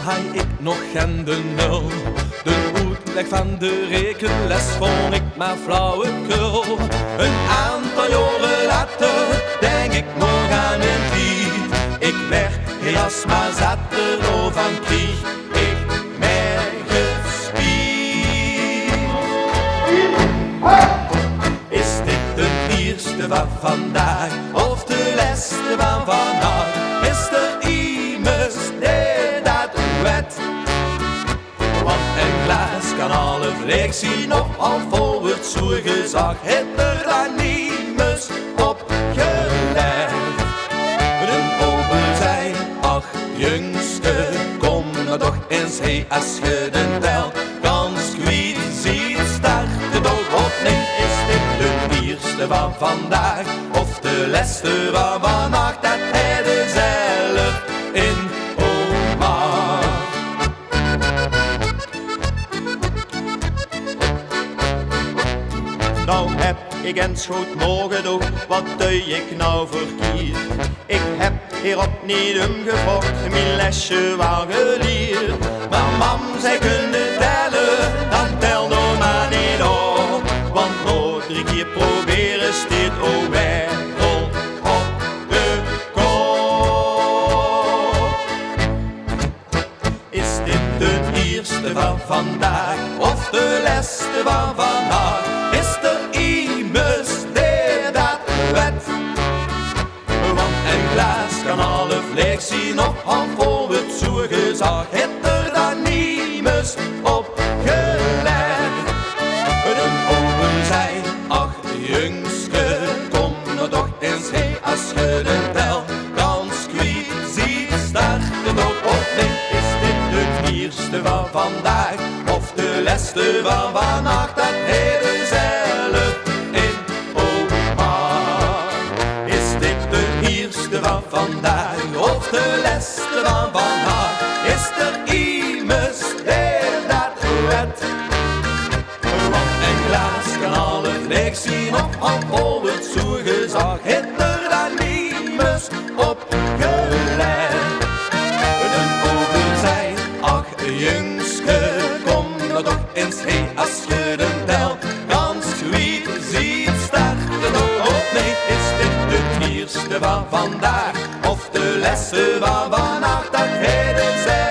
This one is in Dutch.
hij ik nog geen de nul. De uitleg van de rekenles vond ik maar flauwekul. Een aantal jaren later denk ik nog aan een lied. Ik werd helaas maar zat er van krieg ik meer gespierd. Is dit de eerste van vandaag of de laatste van vandaag? Is er iemand die dat weet? Want een glas kan alle vleeg zien op al voor het zoergezag. Het er dan niemand op gelegd. Een ober zei, ach jongste, kom nou toch eens heen als je de tel kans kwijt ziet. Start de toch op, nee, is dit de eerste van vandaag of de laatste van vannacht? Dat hij er zelf in oma. Nou heb ik eens goed mogen doen, wat doe ik nou verkeerd? Ik heb hierop niet omgevraagd, mijn lesje wel geleerd. Maar mam, zij kunnen tellen, dan tel nou maar niet op. Want nog 3 keer proberen steekt ook wereld op de kop. Is dit de eerste van vandaag of de laatste van vandaag? Is er iemand die dat weet? Want een glas kan alle vleeg zien op hand voor het zoergezag. Het er dan niemand op gelegd. Een ober zei, ach jongske, kom nou toch eens heen als je de tel kans kwijt ziet. Start er toch op, nee, is dit de eerste van vandaag of de laatste van vannacht? Dat hij er zelf in oma. Is dit de eerste van vandaag of de laatste van vannacht? Is er iemand die dat weet? Want een glas kan alle vleeg zien op hand voor het zoergezag. Het er dan niemand op gelegd. Een ober zei, ach jongske, kom nou toch eens heen als je de tel kans kwijt ziet. Start er toch op, nee, is dit de eerste van vandaag of de laatste van vannacht? Dat hij er zelf